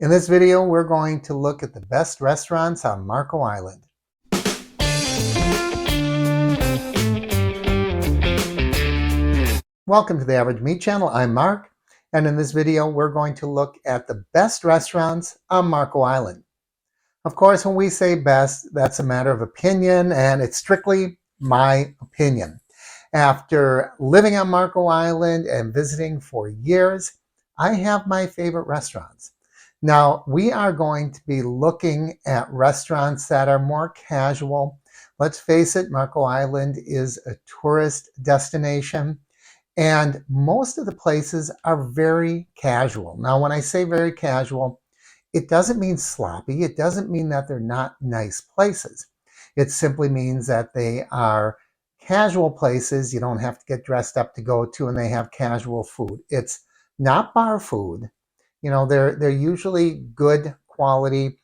In this video, we're going to look at the best restaurants on Marco Island. Welcome to the Average Meat Channel. I'm Mark, and in this video, we're going to look at the best restaurants on Marco Island. Of course, when we say best, that's a matter of opinion, and it's strictly my opinion. After living on Marco Island and visiting for years, I have my favorite restaurants. Now, we are going to be looking at restaurants that are more casual. Let's face it, Marco Island is a tourist destination, and most of the places are very casual. Now, when I say very casual, it doesn't mean sloppy. It doesn't mean that they're not nice places. It simply means that they are casual places you don't have to get dressed up to go to, and they have casual food. It's not bar food. You know, they're usually good quality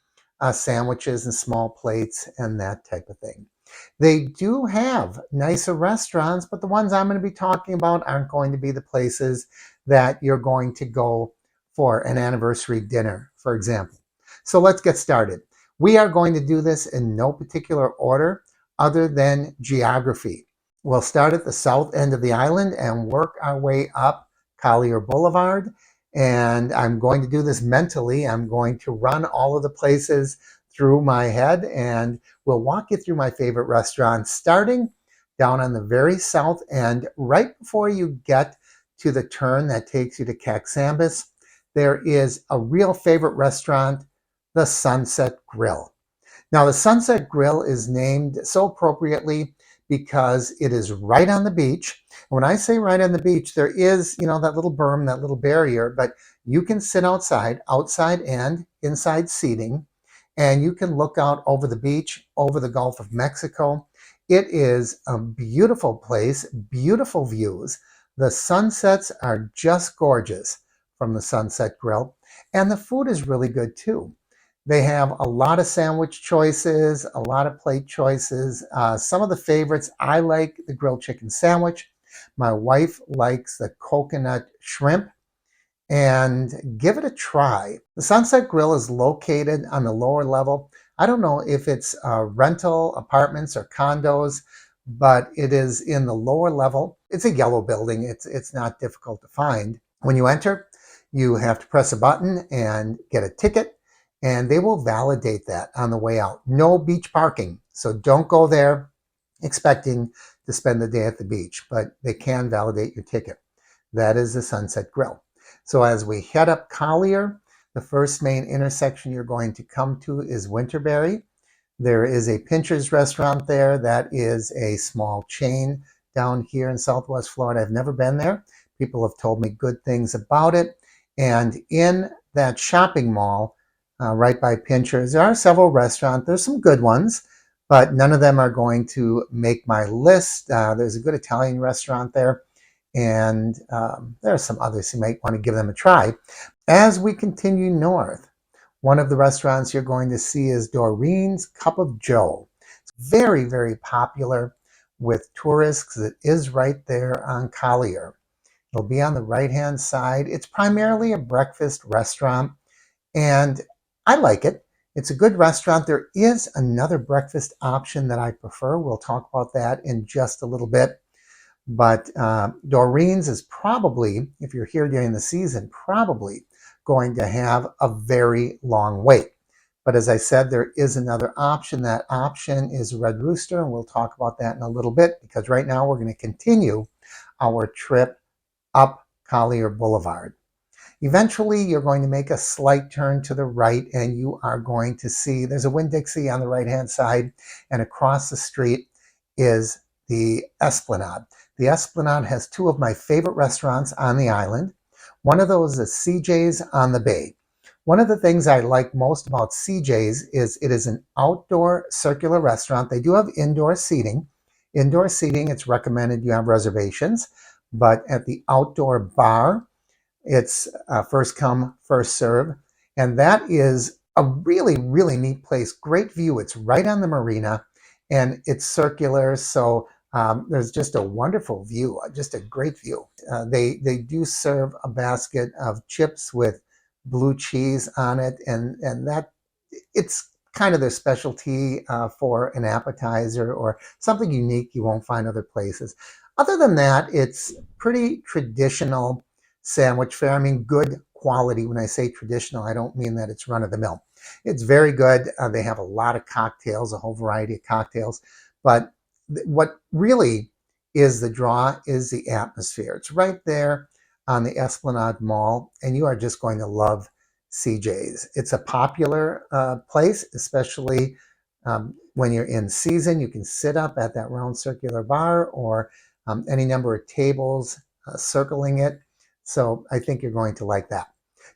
sandwiches and small plates and that type of thing. They do have nicer restaurants, but the ones I'm going to be talking about aren't going to be the places that you're going to go for an anniversary dinner, for example. So let's get started. We are going to do this in no particular order other than geography. We'll start at the south end of the island and work our way up Collier Boulevard. And I'm going to do this mentally. I'm going to run all of the places through my head, and we'll walk you through my favorite restaurants, starting down on the very south end, right before you get to the turn that takes you to Caxambas. There is a real favorite restaurant, the Sunset Grill. Now, the Sunset Grill is named so appropriately because it is right on the beach. When I say right on the beach, there is, that little berm, that little barrier, but you can sit outside and inside seating, and you can look out over the beach, over the Gulf of Mexico. It is a beautiful place, beautiful views. The sunsets are just gorgeous from the Sunset Grill, and the food is really good too. They have a lot of sandwich choices, a lot of plate choices. Some of the favorites, I like the grilled chicken sandwich. My wife likes the coconut shrimp, and give it a try. The Sunset Grill is located on the lower level. I don't know if it's rental apartments or condos, but it is in the lower level. It's a yellow building. It's not difficult to find. When you enter, you have to press a button and get a ticket, and they will validate that on the way out. No beach parking, so don't go there expecting to spend the day at the beach, but they can validate your ticket. That is the Sunset Grill. So as we head up Collier, the first main intersection you're going to come to is Winterberry. There is a Pincher's restaurant there. That is a small chain down here in Southwest Florida. I've never been there. People have told me good things about it. And in that shopping mall, right by Pincher's, there are several restaurants. There's some good ones, but none of them are going to make my list. There's a good Italian restaurant there, and there are some others who might want to give them a try. As we continue north, one of the restaurants you're going to see is Doreen's Cup of Joe. It's very, very popular with tourists. It is right there on Collier. It'll be on the right-hand side. It's primarily a breakfast restaurant, and I like it. It's a good restaurant. There is another breakfast option that I prefer. We'll talk about that in just a little bit. But Doreen's is probably, if you're here during the season, probably going to have a very long wait. But as I said, there is another option. That option is Red Rooster, and we'll talk about that in a little bit, because right now we're going to continue our trip up Collier Boulevard. Eventually, you're going to make a slight turn to the right, and you are going to see there's a Winn-Dixie on the right-hand side, and across the street is the Esplanade. The Esplanade has two of my favorite restaurants on the island. One of those is CJ's on the Bay. One of the things I like most about CJ's is it is an outdoor circular restaurant. They do have indoor seating. Indoor seating, it's recommended you have reservations, but at the outdoor bar, it's first come, first serve. And that is a really, really neat place. Great view. It's right on the Marina, and it's circular. So there's just a wonderful view, just a great view. They do serve a basket of chips with blue cheese on it, and that it's kind of their specialty for an appetizer or something unique you won't find other places. Other than that, it's pretty traditional sandwich fare. I mean, good quality. When I say traditional, I don't mean that it's run of the mill. It's very good. They have a lot of cocktails, a whole variety of cocktails. But what really is the draw is the atmosphere. It's right there on the Esplanade Mall, and you are just going to love CJ's. It's a popular place, especially when you're in season. You can sit up at that round circular bar or any number of tables circling it. So I think you're going to like that.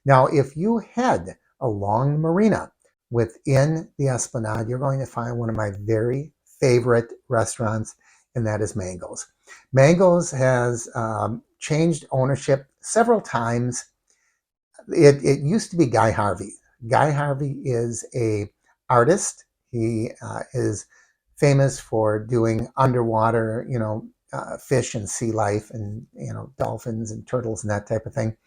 Now, if you head along the Marina within the Esplanade, you're going to find one of my very favorite restaurants, and that is Mango's. Mango's has changed ownership several times. It used to be Guy Harvey. Guy Harvey is a artist. He is famous for doing underwater, fish and sea life and, dolphins and turtles and that type of thing.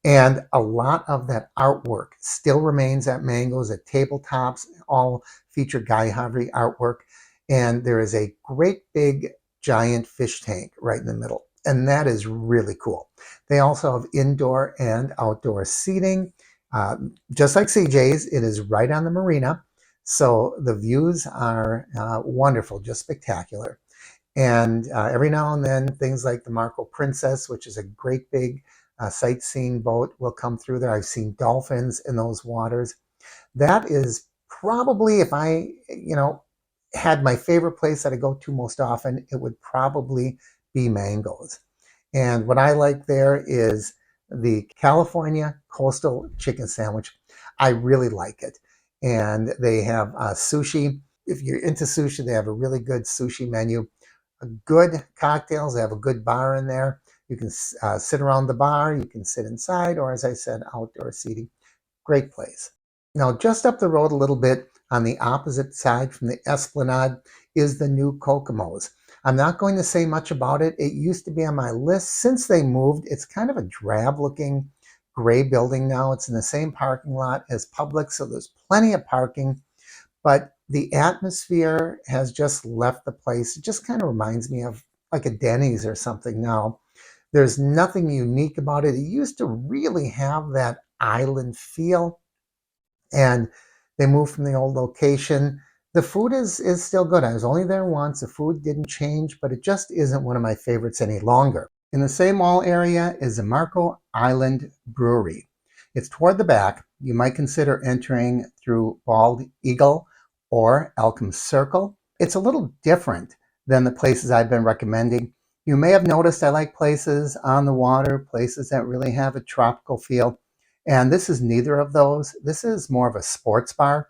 And a lot of that artwork still remains at Mango's, at tabletops, all feature Guy Harvey artwork. And there is a great big giant fish tank right in the middle. And that is really cool. They also have indoor and outdoor seating. Just like CJ's, it is right on the marina. So the views are wonderful, just spectacular. And every now and then, things like the Marco Princess, which is a great big sightseeing boat, will come through there. I've seen dolphins in those waters. That is probably, if I, had my favorite place that I go to most often, it would probably be Mango's. And what I like there is the California Coastal Chicken Sandwich. I really like it. And they have sushi. If you're into sushi, they have a really good sushi menu. Good cocktails. They have a good bar in there. You can sit around the bar. You can sit inside, or as I said, outdoor seating. Great place. Now, just up the road a little bit on the opposite side from the Esplanade is the new Kokomo's. I'm not going to say much about it. It used to be on my list. Since they moved, it's kind of a drab looking gray building now. It's in the same parking lot as Publix, so there's plenty of parking. But the atmosphere has just left the place. It just kind of reminds me of like a Denny's or something now. There's nothing unique about it. It used to really have that island feel, and they moved from the old location. The food is still good. I was only there once. The food didn't change, but it just isn't one of my favorites any longer. In the same mall area is the Marco Island Brewery. It's toward the back. You might consider entering through Bald Eagle or Elkham Circle. It's a little different than the places I've been recommending. You may have noticed I like places on the water, places that really have a tropical feel. And this is neither of those. This is more of a sports bar,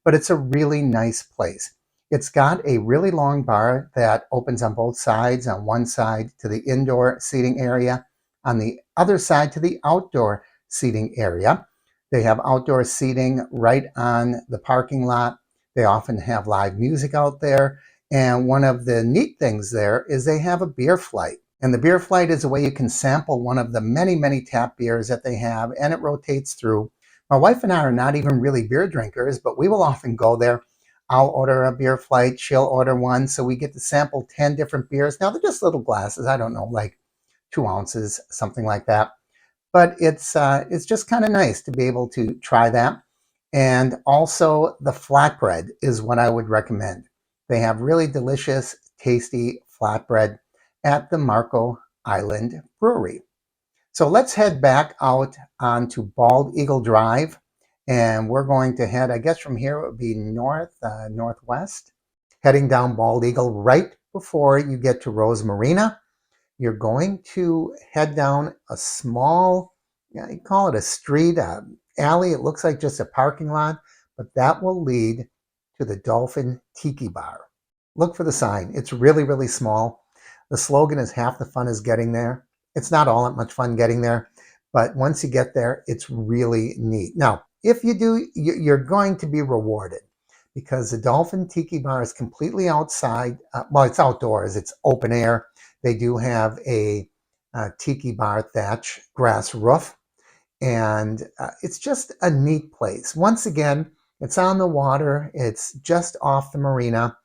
but it's a really nice place. It's got a really long bar that opens on both sides. On one side to the indoor seating area, on the other side to the outdoor seating area. They have outdoor seating right on the parking lot. They often have live music out there. And one of the neat things there is they have a beer flight. And the beer flight is a way you can sample one of the many, many tap beers that they have, and it rotates through. My wife and I are not even really beer drinkers, but we will often go there. I'll order a beer flight, she'll order one, so we get to sample 10 different beers. Now, they're just little glasses, I don't know, like 2 ounces, something like that. But it's just kind of nice to be able to try that. And also, the flatbread is what I would recommend. They have really delicious, tasty flatbread at the Marco Island Brewery. So let's head back out onto Bald Eagle Drive, and we're going to head, I guess from here it would be northwest, heading down Bald Eagle right before you get to Rose Marina. You're going to head down a small, you call it a street, alley. It looks like just a parking lot, but that will lead to the Dolphin Tiki Bar. Look for the sign. It's really, really small. The slogan is half the fun is getting there. It's not all that much fun getting there, but once you get there, it's really neat. Now, if you do, you're going to be rewarded because the Dolphin Tiki Bar is completely outside. Well, it's outdoors. It's open air. They do have a tiki bar thatch grass roof, And it's just a neat place. Once again, it's on the water. It's just off the marina.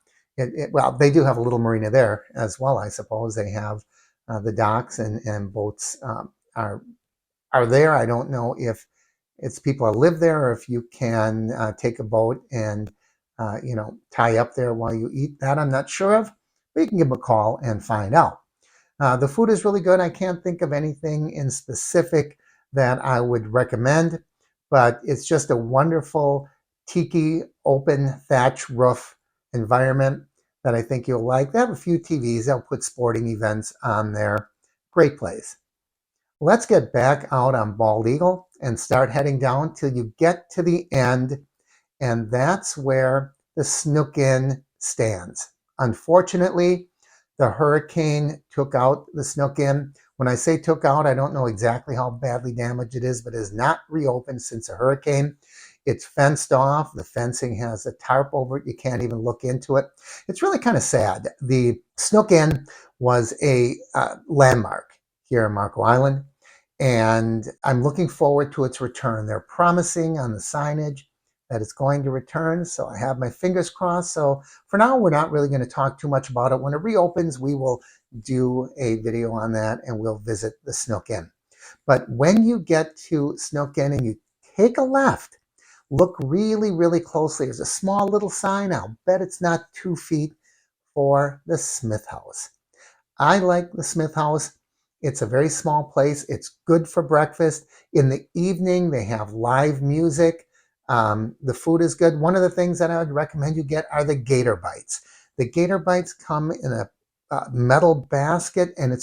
Well, they do have a little marina there as well, I suppose. They have the docks and boats are there. I don't know if it's people that live there or if you can take a boat and tie up there while you eat. That I'm not sure of, but you can give them a call and find out. The food is really good. I can't think of anything in specific that I would recommend, but it's just a wonderful tiki open thatch roof environment that I think you'll like. They have a few TVs. They'll put sporting events on there. Great place. Let's get back out on Bald Eagle and start heading down till you get to the end, and that's where the Snook Inn stands. Unfortunately, the hurricane took out the Snook Inn. When I say took out, I don't know exactly how badly damaged it is, but it is not reopened since a hurricane. It's fenced off. The fencing has a tarp over it. You can't even look into it. It's really kind of sad. The Snook Inn was a landmark here in Marco Island, and I'm looking forward to its return. They're promising on the signage that it's going to return, so I have my fingers crossed. So for now, we're not really going to talk too much about it. When it reopens, we will do a video on that and we'll visit the Snook Inn. But when you get to Snook Inn and you take a left, look really, really closely. There's a small little sign. I'll bet it's not 2 feet, for the Smith House. I like the Smith House. It's a very small place. It's good for breakfast. In the evening, they have live music. The food is good. One of the things that I would recommend you get are the gator bites. The gator bites come in a metal basket, and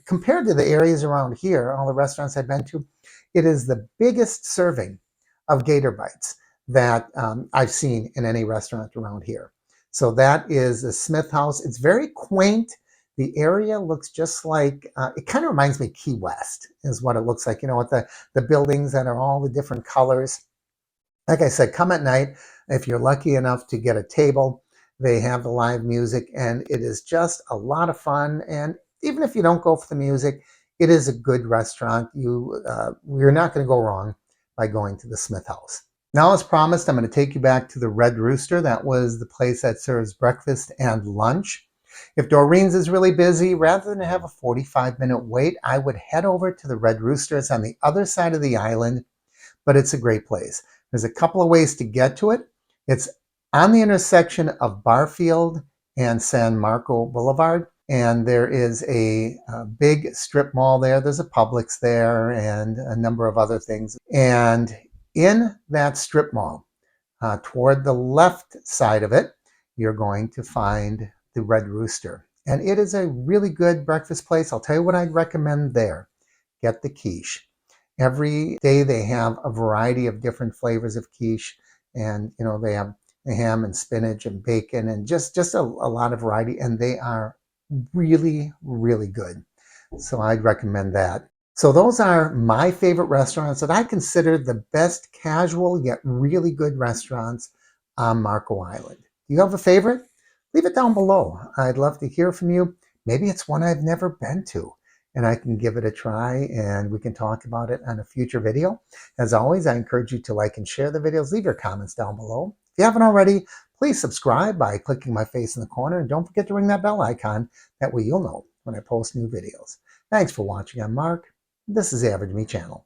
compared to the areas around here, all the restaurants I've been to, it is the biggest serving of gator bites that I've seen in any restaurant around here. So that is the Smith House. It's very quaint. The area looks just like, it kind of reminds me of Key West is what it looks like, with the buildings that are all the different colors. Like I said, come at night. If you're lucky enough to get a table, they have the live music, and it is just a lot of fun. And even if you don't go for the music, it is a good restaurant. You're not going to go wrong by going to the Smith House. Now, as promised, I'm going to take you back to the Red Rooster. That was the place that serves breakfast and lunch. If Doreen's is really busy, rather than have a 45-minute wait, I would head over to the Red Rooster. It's on the other side of the island, but it's a great place. There's a couple of ways to get to it. It's on the intersection of Barfield and San Marco Boulevard, and there is a big strip mall there. There's a Publix there and a number of other things. And in that strip mall, toward the left side of it, you're going to find the Red Rooster. And it is a really good breakfast place. I'll tell you what I'd recommend there. Get the quiche. Every day they have a variety of different flavors of quiche, and they have ham and spinach and bacon and just a lot of variety, and they are really, really good. So I'd recommend that. So those are my favorite restaurants that I consider the best casual yet really good restaurants on Marco Island. Do you have a favorite? Leave it down below. I'd love to hear from you. Maybe it's one I've never been to, and I can give it a try and we can talk about it on a future video. As always, I encourage you to like and share the videos. Leave your comments down below. If you haven't already, please subscribe by clicking my face in the corner, and don't forget to ring that bell icon. That way you'll know when I post new videos. Thanks for watching. I'm Mark. This is the Average Me Channel.